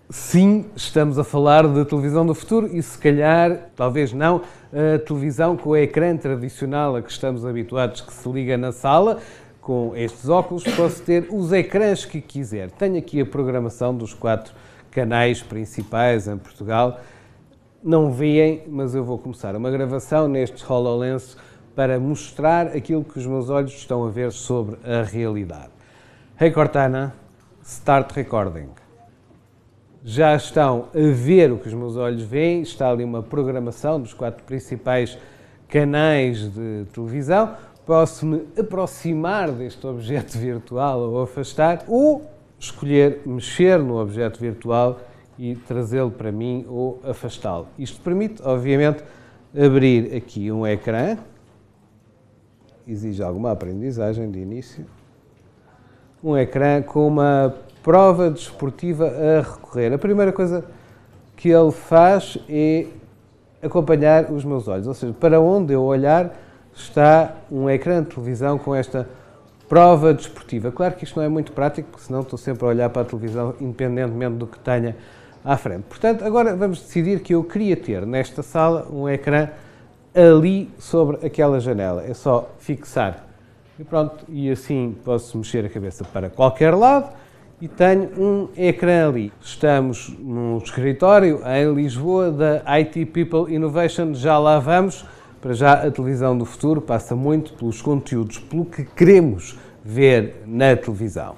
Sim, estamos a falar de televisão do futuro e, se calhar, talvez não, a televisão com o ecrã tradicional a que estamos habituados, que se liga na sala. Com estes óculos posso ter os ecrãs que quiser. Tenho aqui a programação dos 4 canais principais em Portugal. Não veem, mas eu vou começar uma gravação nestes HoloLens para mostrar aquilo que os meus olhos estão a ver sobre a realidade. Hey Cortana, start recording. Já estão a ver o que os meus olhos veem, está ali uma programação dos 4 principais canais de televisão. Posso-me aproximar deste objeto virtual ou afastar, ou escolher mexer no objeto virtual e trazê-lo para mim ou afastá-lo. Isto permite, obviamente, abrir aqui um ecrã. Exige alguma aprendizagem de início. Um ecrã com uma prova desportiva a recorrer. A primeira coisa que ele faz é acompanhar os meus olhos, ou seja, para onde eu olhar está um ecrã de televisão com esta prova desportiva. Claro que isto não é muito prático, porque senão estou sempre a olhar para a televisão independentemente do que tenha à frente. Portanto, agora vamos decidir que eu queria ter nesta sala um ecrã ali sobre aquela janela. É só fixar e pronto, e assim posso mexer a cabeça para qualquer lado e tenho um ecrã ali. Estamos num escritório em Lisboa da IT People Innovation, já lá vamos. Para já, a televisão do futuro passa muito pelos conteúdos, pelo que queremos ver na televisão.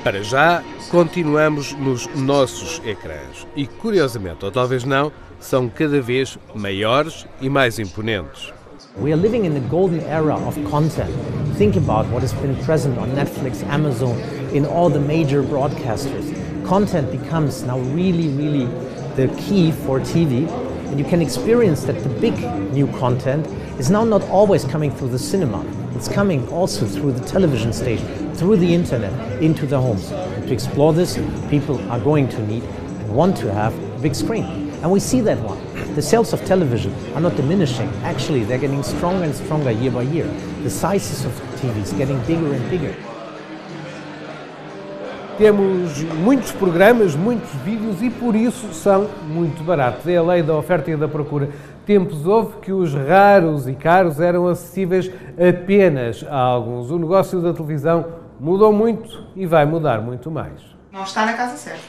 Para já, continuamos nos nossos ecrãs e, curiosamente, ou talvez não, são cada vez maiores e mais imponentes. We are living in the golden era of content. Think about what has been present on Netflix, Amazon, in all the major broadcasters. Content becomes now really the key for TV, and you can experience that the big new content is now not always coming through the cinema. It's coming also through the television station, through the internet, into the homes. And to explore this, people are going to need and want to have a big screen. And we see that one. The sales of television are not diminishing. Actually, they're getting stronger and stronger year by year. The sizes of TVs getting bigger and bigger. Temos muitos programas, muitos vídeos e por isso são muito baratos. É a lei da oferta e da procura. Tempos houve que os raros e caros eram acessíveis apenas a alguns. O negócio da televisão mudou muito e vai mudar muito mais. Não está na casa certa.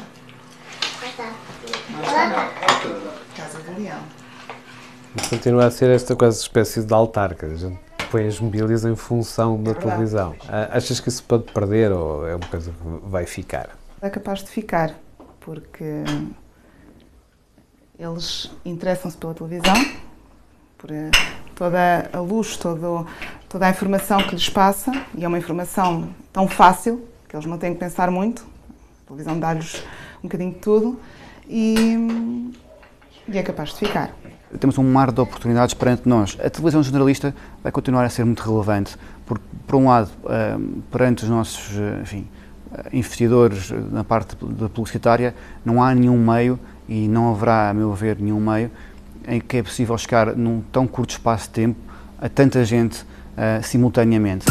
Não está na casa do leão. Continua a ser esta quase espécie de altar, que a gente põe as mobílias em função da televisão. Achas que isso pode perder ou é uma coisa que vai ficar? É capaz de ficar, porque eles interessam-se pela televisão, por toda a luz, toda a informação que lhes passa, e é uma informação tão fácil, que eles não têm que pensar muito, a televisão dá-lhes um bocadinho de tudo, e é capaz de ficar. Temos um mar de oportunidades perante nós. A televisão generalista vai continuar a ser muito relevante, porque, por um lado, perante os nossos investidores na parte da publicitária, não há nenhum meio, e não haverá, a meu ver, nenhum meio em que é possível chegar num tão curto espaço de tempo a tanta gente simultaneamente.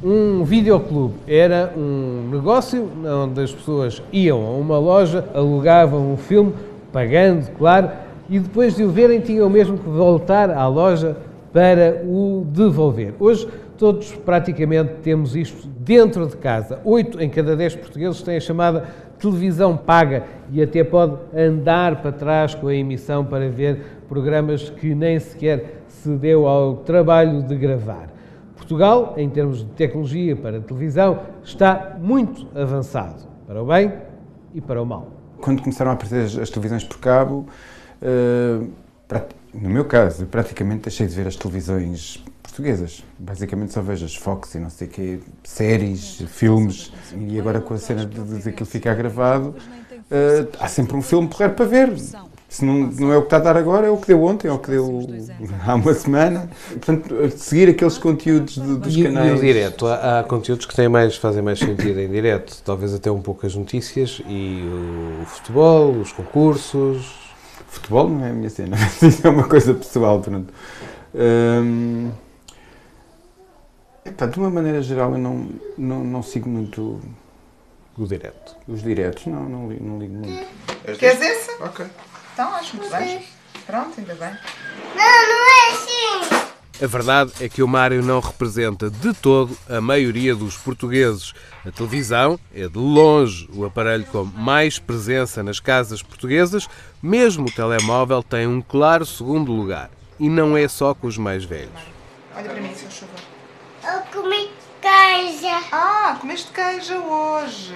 Um videoclube era um negócio onde as pessoas iam a uma loja, alugavam um filme, pagando, claro, e depois de o verem tinham mesmo que voltar à loja para o devolver. Hoje todos praticamente temos isto dentro de casa. 8 em cada 10 portugueses têm a chamada televisão paga e até pode andar para trás com a emissão para ver programas que nem sequer se deu ao trabalho de gravar. Portugal, em termos de tecnologia para a televisão, está muito avançado, para o bem e para o mal. Quando começaram a aparecer as televisões por cabo, no meu caso, eu praticamente deixei de ver as televisões portuguesas. Basicamente só vejo as Fox e não sei o quê, séries, filmes, e agora com a cena de aquilo ficar gravado, há sempre um filme porreiro para ver. Se não é o que está a dar agora, é o que deu ontem, é o que deu há uma semana. Portanto, seguir aqueles conteúdos dos canais... E o direto? Há conteúdos que fazem mais sentido em direto, talvez até um pouco as notícias e o futebol, os concursos... Futebol não é a minha cena, isso é uma coisa pessoal, pronto. De uma maneira geral, eu não sigo muito o direto. Os diretos, não ligo muito. Queres esse? Ok. Então, acho muito bem. Pronto, ainda bem. Não é assim! A verdade é que o Mário não representa de todo a maioria dos portugueses. A televisão é de longe o aparelho com mais presença nas casas portuguesas, mesmo o telemóvel tem um claro segundo lugar. E não é só com os mais velhos. Olha para mim, se faz favor. Eu comi queijo. Ah, comeste queijo hoje.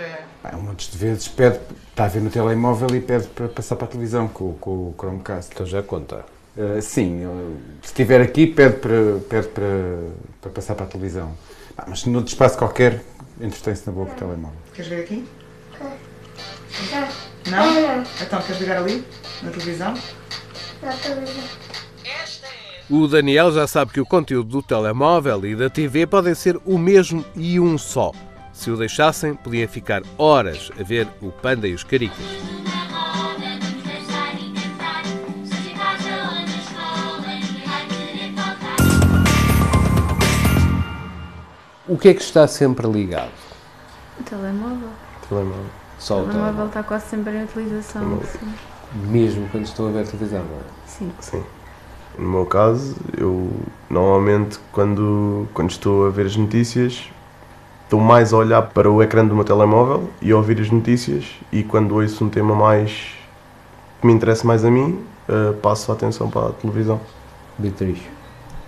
Um monte de vezes está a ver no telemóvel e pede para passar para a televisão com o Chromecast. Então já conta. Sim, se estiver aqui pede para passar para a televisão. Mas num espaço qualquer, entretém-se na boa com o telemóvel. Queres ver aqui? Não. Não? Então, queres ligar ali, na televisão? Na televisão. O Daniel já sabe que o conteúdo do telemóvel e da TV podem ser o mesmo e um só. Se o deixassem, podia ficar horas a ver o Panda e os Caricas. O que é que está sempre ligado? O telemóvel. Só O telemóvel está quase sempre em utilização. Sim. Mesmo quando estou a ver televisão, não é? Sim. Sim. No meu caso, eu normalmente quando estou a ver as notícias estou mais a olhar para o ecrã do meu telemóvel e a ouvir as notícias, e quando ouço um tema que me interessa mais a mim, passo a atenção para a televisão. Beatriz.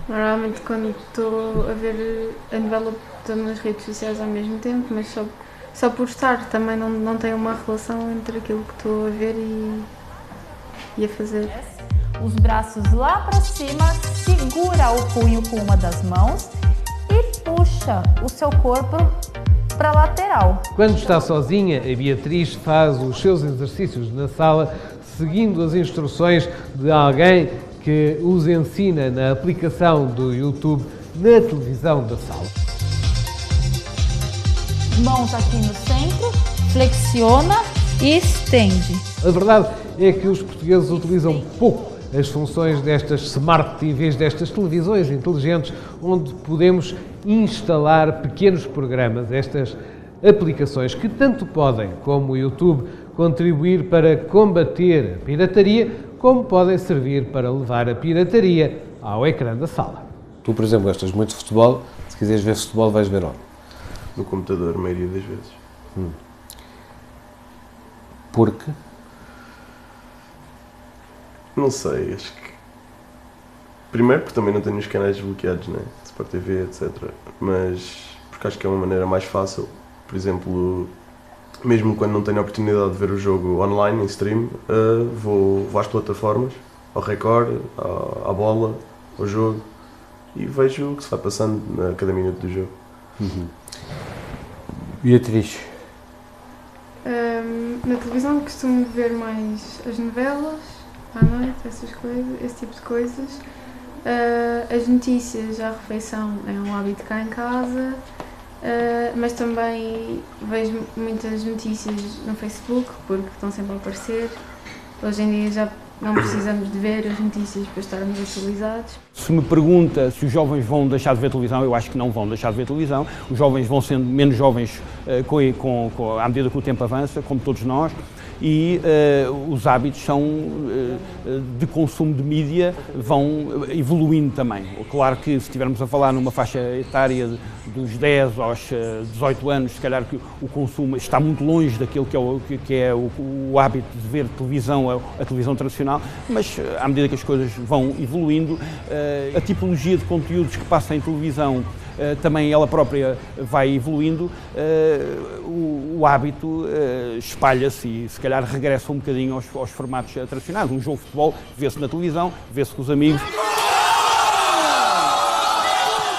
Normalmente quando estou a ver a novela estou nas redes sociais ao mesmo tempo, mas só por estar, também não tem uma relação entre aquilo que estou a ver e a fazer. Os braços lá para cima, segura o punho com uma das mãos e puxa o seu corpo para a lateral. Quando está sozinha, a Beatriz faz os seus exercícios na sala seguindo as instruções de alguém que os ensina na aplicação do YouTube na televisão da sala. Mãos aqui no centro, flexiona e estende. A verdade é que os portugueses utilizam pouco as funções destas Smart TVs, destas televisões inteligentes, onde podemos instalar pequenos programas, estas aplicações que tanto podem, como o YouTube, contribuir para combater a pirataria, como podem servir para levar a pirataria ao ecrã da sala. Tu, por exemplo, gostas muito de futebol, se quiseres ver futebol vais ver onde? No computador, a maioria das vezes. Porque? Não sei, acho que... Primeiro porque também não tenho os canais desbloqueados, né? Sport TV, etc. Mas porque acho que é uma maneira mais fácil. Por exemplo, mesmo quando não tenho a oportunidade de ver o jogo online, em stream, vou às plataformas, ao Record, à bola, ao jogo, e vejo o que se vai passando a cada minuto do jogo. Beatriz? Na televisão costumo ver mais as novelas, à noite, esse tipo de coisas. As notícias, a refeição é um hábito cá em casa, mas também vejo muitas notícias no Facebook, porque estão sempre a aparecer. Hoje em dia já não precisamos de ver as notícias para estarmos atualizados. Se me pergunta se os jovens vão deixar de ver televisão, eu acho que não vão deixar de ver televisão. Os jovens vão sendo menos jovens à medida que o tempo avança, como todos nós, e os hábitos de consumo de mídia vão evoluindo também. Claro que se estivermos a falar numa faixa etária dos 10 aos 18 anos, se calhar que o consumo está muito longe daquilo que é o hábito de ver televisão, a televisão tradicional, mas à medida que as coisas vão evoluindo, a tipologia de conteúdos que passa em televisão também ela própria vai evoluindo, o hábito espalha-se e se calhar regressa um bocadinho aos formatos tradicionais. Um jogo de futebol vê-se na televisão, vê-se com os amigos.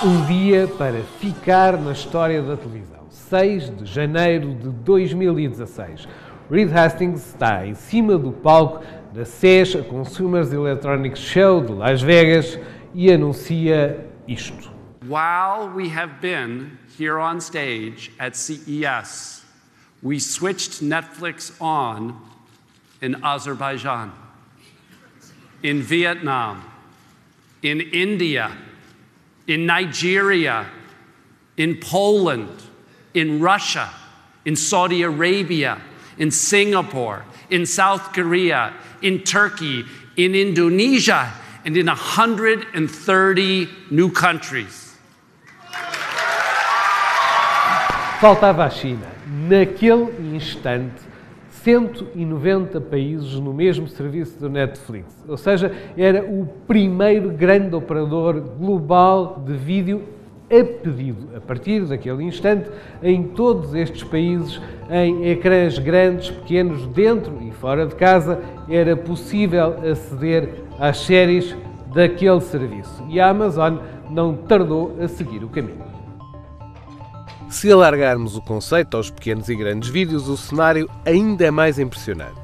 Um dia para ficar na história da televisão. 6 de janeiro de 2016. Reed Hastings está em cima do palco da CES, a Consumer Electronics Show de Las Vegas, e anuncia isto. While we have been here on stage at CES, we switched Netflix on in Azerbaijan, in Vietnam, in India, in Nigeria, in Poland, in Russia, in Saudi Arabia, in Singapore, in South Korea, in Turkey, in Indonesia, and in 130 new countries. Faltava a China. Naquele instante, 190 países no mesmo serviço do Netflix. Ou seja, era o primeiro grande operador global de vídeo a pedido. A partir daquele instante, em todos estes países, em ecrãs grandes, pequenos, dentro e fora de casa, era possível aceder às séries daquele serviço. E a Amazon não tardou a seguir o caminho. Se alargarmos o conceito aos pequenos e grandes vídeos, o cenário ainda é mais impressionante.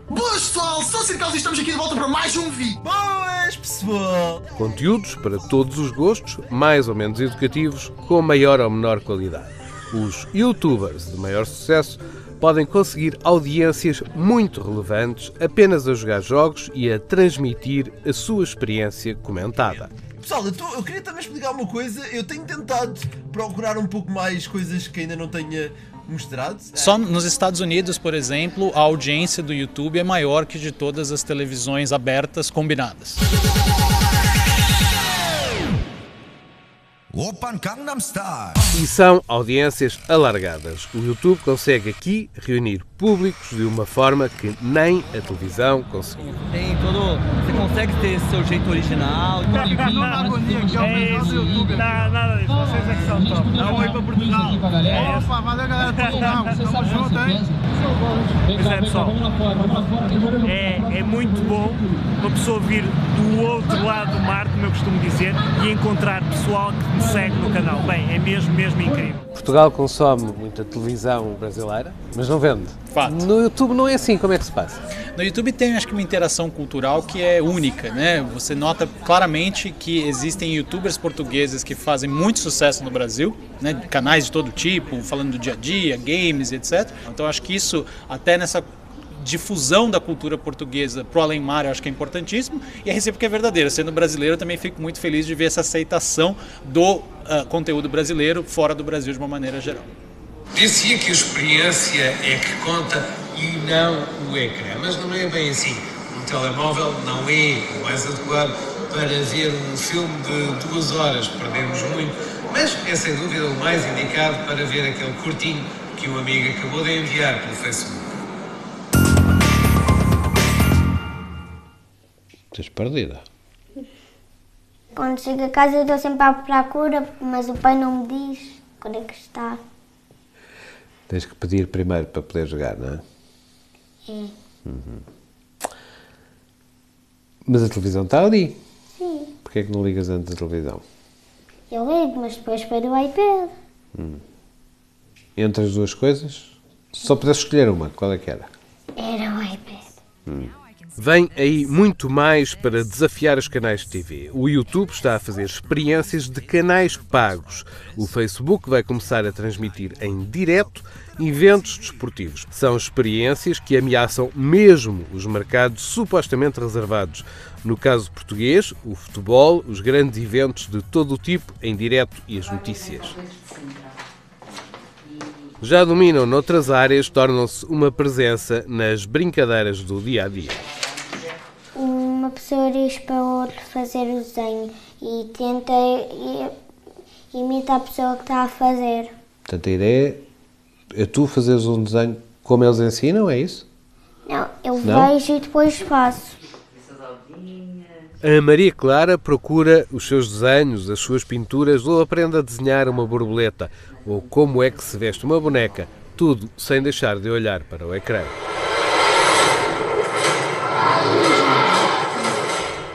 Boas, pessoal! Sou Circals e estamos aqui de volta para mais um vídeo. Boas, pessoal! Conteúdos para todos os gostos, mais ou menos educativos, com maior ou menor qualidade. Os youtubers de maior sucesso podem conseguir audiências muito relevantes apenas a jogar jogos e a transmitir a sua experiência comentada. Pessoal, eu queria também explicar uma coisa. Eu tenho tentado procurar um pouco mais coisas que ainda não tenha mostrado. Só nos Estados Unidos, por exemplo, a audiência do YouTube é maior que de todas as televisões abertas combinadas. E são audiências alargadas. O YouTube consegue aqui reunir públicos de uma forma que nem a televisão conseguiu. Tem todo... Você consegue ter seu jeito original. Não na agonia, que é o melhor do YouTube. Nada disso, vocês é que são top. Dá um oi para Portugal. Opa, valeu galera de Portugal. Tamo junto, hein? Pois é, pessoal. É muito bom uma pessoa vir do outro lado do mar, como eu costumo dizer, e encontrar pessoal que me segue no canal. Bem, é mesmo incrível. Portugal consome muita televisão brasileira, mas não vende. Fato. No YouTube não é assim, como é que se passa? No YouTube tem, acho que, uma interação cultural que é única, né? Você nota claramente que existem youtubers portugueses que fazem muito sucesso no Brasil, né? Canais de todo tipo, falando do dia a dia, games, etc. Então acho que isso, até nessa difusão da cultura portuguesa pro além-mar, eu acho que é importantíssimo, e a recíproca é verdadeira. Sendo brasileiro, eu também fico muito feliz de ver essa aceitação do conteúdo brasileiro fora do Brasil de uma maneira geral. Dizia que a experiência é que conta e não o ecrã, mas não é bem assim. Um telemóvel não é o mais adequado para ver um filme de 2 horas, perdemos muito, mas é sem dúvida o mais indicado para ver aquele curtinho que o amigo acabou de enviar pelo Facebook. Estás perdida. Quando chego a casa eu estou sempre à procura, mas o pai não me diz onde é que está. Tens que pedir primeiro para poder jogar, não é? É. Mas a televisão está ali. Sim. Porquê é que não ligas antes da televisão? Eu ligo, mas depois para o iPad. Entre as duas coisas, só pudesse escolher uma, qual é que era? Era o iPad. Vem aí muito mais para desafiar os canais de TV. O YouTube está a fazer experiências de canais pagos. O Facebook vai começar a transmitir em direto eventos desportivos. São experiências que ameaçam mesmo os mercados supostamente reservados. No caso português, o futebol, os grandes eventos de todo o tipo em direto e as notícias. Já dominam noutras áreas, tornam-se uma presença nas brincadeiras do dia-a-dia. Uma pessoa diz para outra fazer o desenho e tenta imitar a pessoa que está a fazer. Portanto, a ideia é tu fazeres um desenho como eles ensinam, é isso? Não, eu vejo e depois faço. A Maria Clara procura os seus desenhos, as suas pinturas, ou aprende a desenhar uma borboleta, ou como é que se veste uma boneca, tudo sem deixar de olhar para o ecrã.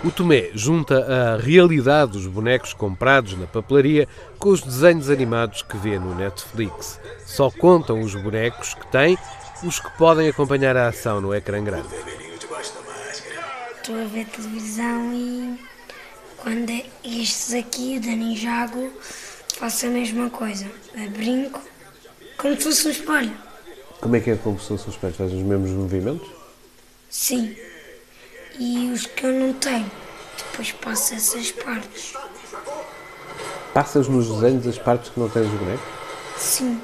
O Tomé junta a realidade dos bonecos comprados na papelaria com os desenhos animados que vê no Netflix. Só contam os bonecos que tem os que podem acompanhar a ação no ecrã grande. Estou a ver televisão e quando estes aqui, o da Ninjago, faço a mesma coisa. Eu brinco como se fosse um espelho. Como é que é como se fosse um espelho? Faz os mesmos movimentos? Sim. E os que eu não tenho, depois passo essas partes. Passas nos desenhos as partes que não tens os bonecos? Sim.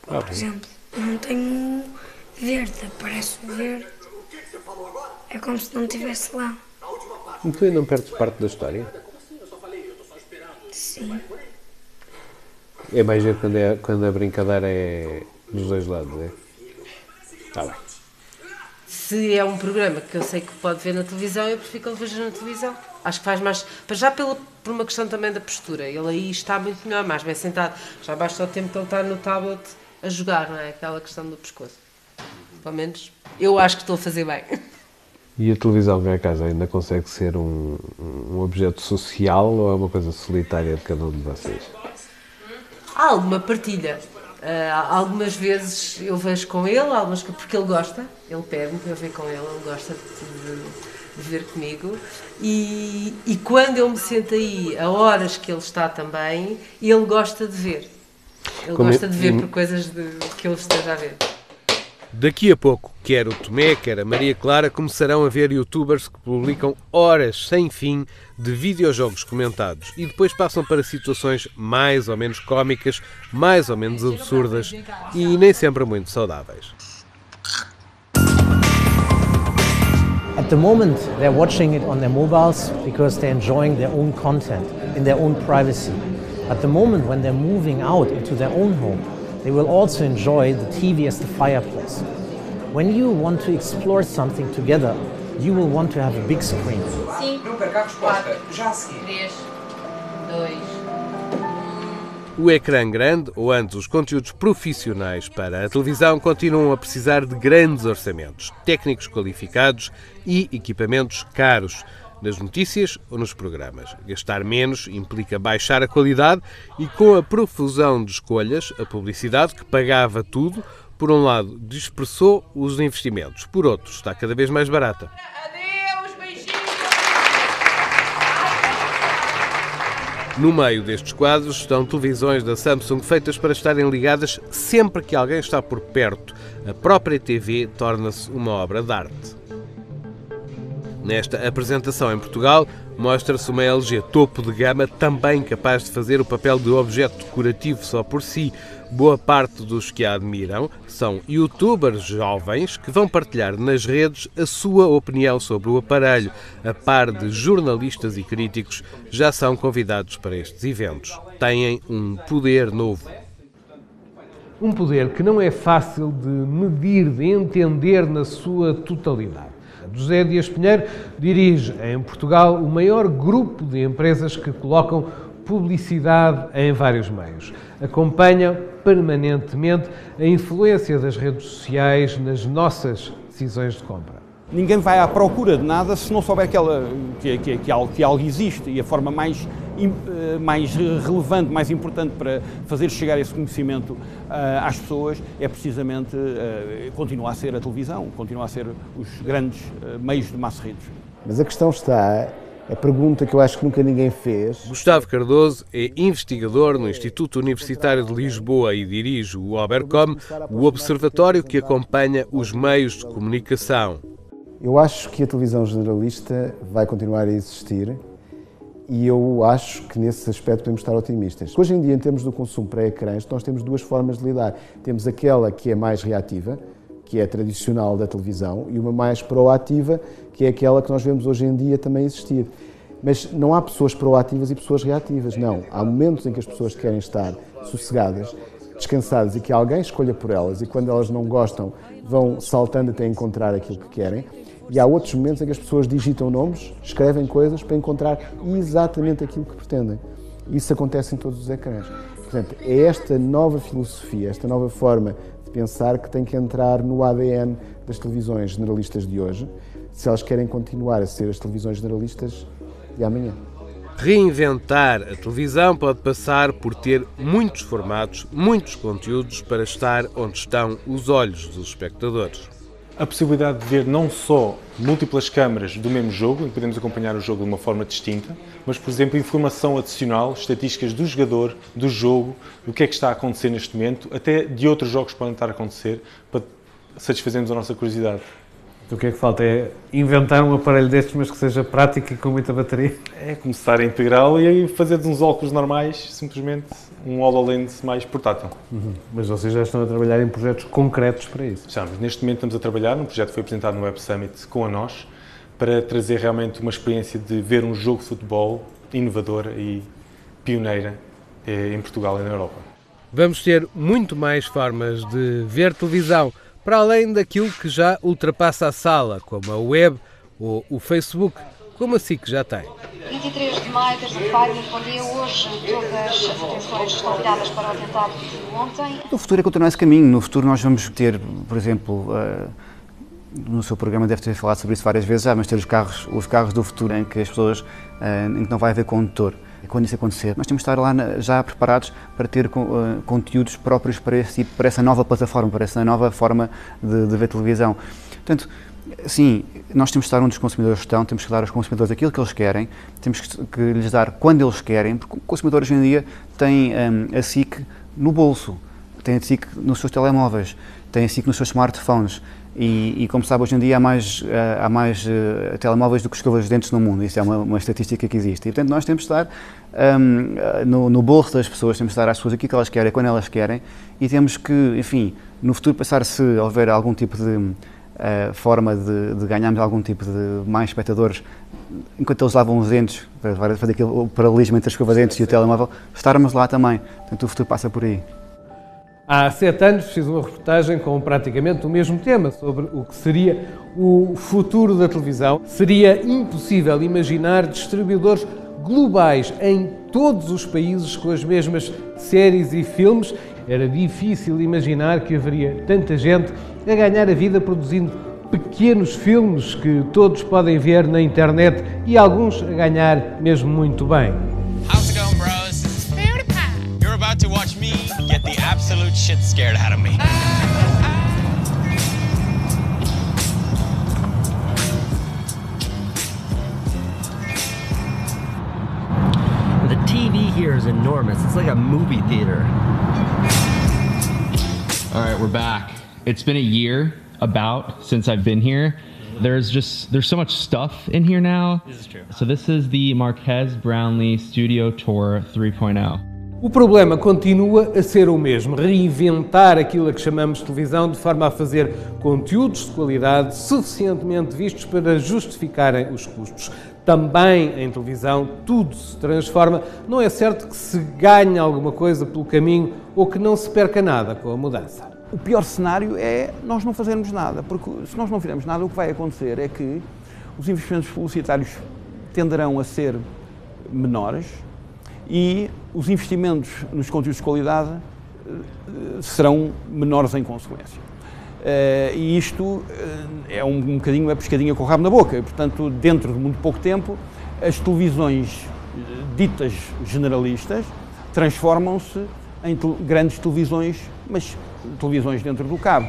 Por exemplo, eu não tenho verde, aparece o verde. É como se não estivesse lá. E tu ainda não perdes parte da história? Sim. É mais ver quando a brincadeira é dos dois lados, é? Está bem. Se é um programa que eu sei que pode ver na televisão, eu prefiro que ele veja na televisão. Acho que faz mais, para já por uma questão também da postura. Ele aí está muito melhor, mais bem sentado. Já basta o tempo que ele está no tablet a jogar, não é? Aquela questão do pescoço. Pelo menos eu acho que estou a fazer bem. E a televisão cá em casa ainda consegue ser um objeto social ou é uma coisa solitária de cada um de vocês? Há alguma partilha. Algumas vezes eu vejo com ele, porque ele gosta, ele pede-me para eu ver com ele gosta de ver comigo. E quando eu me sento aí, a horas que ele está também, ele gosta de ver. Ele gosta de ver por coisas que ele esteja a ver. Daqui a pouco, quer o Tomé, quer a Maria Clara começarão a ver youtubers que publicam horas sem fim de videojogos comentados e depois passam para situações mais ou menos cómicas, mais ou menos absurdas e nem sempre muito saudáveis. At the moment, they're watching it on their mobiles because they're enjoying their own content in their own privacy. At the moment, when they're moving out into their own home, they will also enjoy the TV as the fireplace. When you want to explore something together, you will want to have a big screen. 5, 4, 3, 2... O ecrã grande, ou antes os conteúdos profissionais para a televisão, continuam a precisar de grandes orçamentos, técnicos qualificados e equipamentos caros. Nas notícias ou nos programas. Gastar menos implica baixar a qualidade e com a profusão de escolhas, a publicidade, que pagava tudo, por um lado dispersou os investimentos, por outro está cada vez mais barata. No meio destes quadros estão televisões da Samsung feitas para estarem ligadas sempre que alguém está por perto. A própria TV torna-se uma obra de arte. Nesta apresentação em Portugal, mostra-se uma LG topo de gama também capaz de fazer o papel de objeto decorativo só por si. Boa parte dos que a admiram são youtubers jovens que vão partilhar nas redes a sua opinião sobre o aparelho. A par de jornalistas e críticos, já são convidados para estes eventos. Têm um poder novo. Um poder que não é fácil de medir, de entender na sua totalidade. José Dias Pinheiro dirige em Portugal o maior grupo de empresas que colocam publicidade em vários meios. Acompanha permanentemente a influência das redes sociais nas nossas decisões de compra. Ninguém vai à procura de nada se não souber que algo existe, e a forma mais relevante, mais importante para fazer chegar esse conhecimento às pessoas é precisamente continuar a ser a televisão, continuar a ser os grandes meios de mass redes. Mas a questão está, a pergunta que eu acho que nunca ninguém fez... Gustavo Cardoso é investigador no Instituto Universitário de Lisboa e dirige o Obercom, o observatório que acompanha os meios de comunicação. Eu acho que a televisão generalista vai continuar a existir e eu acho que nesse aspecto podemos estar otimistas. Hoje em dia, em termos do consumo para ecrãs, nós temos duas formas de lidar. Temos aquela que é mais reativa, que é tradicional da televisão, e uma mais proativa, que é aquela que nós vemos hoje em dia também existir. Mas não há pessoas proativas e pessoas reativas, não. Há momentos em que as pessoas querem estar sossegadas, descansadas e que alguém escolha por elas, e quando elas não gostam vão saltando até encontrar aquilo que querem. E há outros momentos em que as pessoas digitam nomes, escrevem coisas para encontrar exatamente aquilo que pretendem. Isso acontece em todos os ecrãs. Portanto, é esta nova filosofia, esta nova forma de pensar que tem que entrar no ADN das televisões generalistas de hoje, se elas querem continuar a ser as televisões generalistas de amanhã. Reinventar a televisão pode passar por ter muitos formatos, muitos conteúdos para estar onde estão os olhos dos espectadores. A possibilidade de ver não só múltiplas câmaras do mesmo jogo, em que podemos acompanhar o jogo de uma forma distinta, mas, por exemplo, informação adicional, estatísticas do jogador, do jogo, do que é que está a acontecer neste momento, até de outros jogos que podem estar a acontecer, para satisfazermos a nossa curiosidade. O que é que falta? É inventar um aparelho destes, mas que seja prático e com muita bateria? É começar a integrá-lo e fazer de uns óculos normais, simplesmente um HoloLens mais portátil. Mas vocês já estão a trabalhar em projetos concretos para isso? Já, mas neste momento estamos a trabalhar num projeto que foi apresentado no Web Summit com a nós, para trazer realmente uma experiência de ver um jogo de futebol inovadora e pioneira em Portugal e na Europa. Vamos ter muito mais formas de ver televisão, para além daquilo que já ultrapassa a sala, como a web ou o Facebook, como a SIC já tem. 23 de maio, terça-feira, muito bom dia. Hoje todas as atenções estão viradas para o atentado de ontem. No futuro é continuar esse caminho. No futuro nós vamos ter, por exemplo, no seu programa deve ter falado sobre isso várias vezes já, mas ter os carros do futuro em que as pessoas, em que não vai haver condutor. E quando isso acontecer, nós temos de estar lá já preparados para ter conteúdos próprios para essa nova plataforma, para essa nova forma de ver televisão. Portanto, sim, nós temos de estar onde os consumidores estão, temos que dar aos consumidores aquilo que eles querem, temos que lhes dar quando eles querem, porque o consumidor hoje em dia tem a SIC no bolso, tem a SIC nos seus telemóveis, tem a SIC nos seus smartphones. E como sabe, hoje em dia há mais telemóveis do que escovas de dentes no mundo. Isso é uma estatística que existe. E, portanto, nós temos de estar no bolso das pessoas, temos de estar às pessoas aquilo que elas querem, quando elas querem, e temos que, enfim, no futuro pensar se houver algum tipo de forma de ganharmos algum tipo de mais espectadores, enquanto eles lavam os dentes, para fazer aquele paralelismo entre a escova de dentes e o telemóvel, estarmos lá também. Portanto, o futuro passa por aí. Há 7 anos fiz uma reportagem com praticamente o mesmo tema, sobre o que seria o futuro da televisão. Seria impossível imaginar distribuidores globais em todos os países com as mesmas séries e filmes. Era difícil imaginar que haveria tanta gente a ganhar a vida produzindo pequenos filmes que todos podem ver na internet e alguns a ganhar mesmo muito bem. How's it going, bros? You're about to watch me get the absolute shit scared out of me. The TV here is enormous. It's like a movie theater. All right, we're back. It's been a year since I've been here. There's so much stuff in here now. This is true. So this is the Marques Brownlee Studio Tour 3.0. O problema continua a ser o mesmo, reinventar aquilo a que chamamos de televisão de forma a fazer conteúdos de qualidade suficientemente vistos para justificarem os custos. Também em televisão tudo se transforma, não é certo que se ganhe alguma coisa pelo caminho ou que não se perca nada com a mudança. O pior cenário é nós não fazermos nada, porque se nós não fizermos nada, o que vai acontecer é que os investimentos publicitários tenderão a ser menores e os investimentos nos conteúdos de qualidade serão menores em consequência. E isto é um bocadinho a pescadinha com o rabo na boca. E, portanto, dentro de muito pouco tempo, as televisões ditas generalistas transformam-se em grandes televisões, mas televisões dentro do cabo.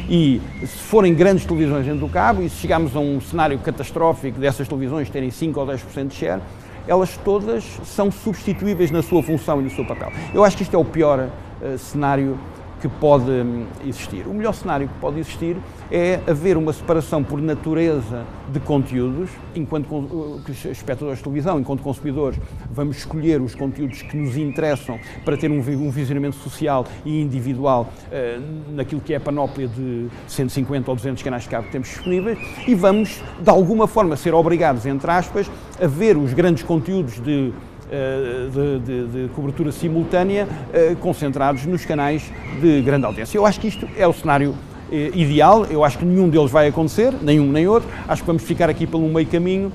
E se forem grandes televisões dentro do cabo, e se chegarmos a um cenário catastrófico dessas televisões terem 5 ou 10% de share, elas todas são substituíveis na sua função e no seu papel. Eu acho que isto é o pior cenário que pode existir. O melhor cenário que pode existir é haver uma separação por natureza de conteúdos, enquanto espectadores de televisão, enquanto consumidores, vamos escolher os conteúdos que nos interessam para ter um visionamento social e individual naquilo que é a panóplia de 150 ou 200 canais de cabo que temos disponíveis e vamos, de alguma forma, ser obrigados, entre aspas, a ver os grandes conteúdos de cobertura simultânea concentrados nos canais de grande audiência. Eu acho que isto é o cenário ideal, eu acho que nenhum deles vai acontecer, nenhum nem outro, acho que vamos ficar aqui pelo meio caminho.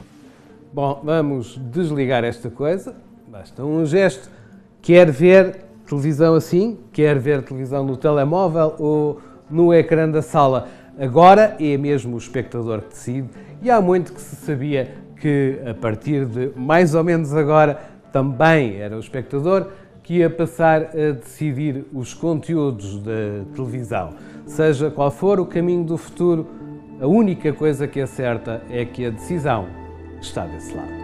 Bom, vamos desligar esta coisa, basta um gesto. Quer ver televisão assim? Quer ver televisão no telemóvel ou no ecrã da sala? Agora é mesmo o espectador que decide e há muito que se sabia que a partir de mais ou menos agora também era o espectador que ia passar a decidir os conteúdos da televisão. Seja qual for o caminho do futuro, a única coisa que é certa é que a decisão está desse lado.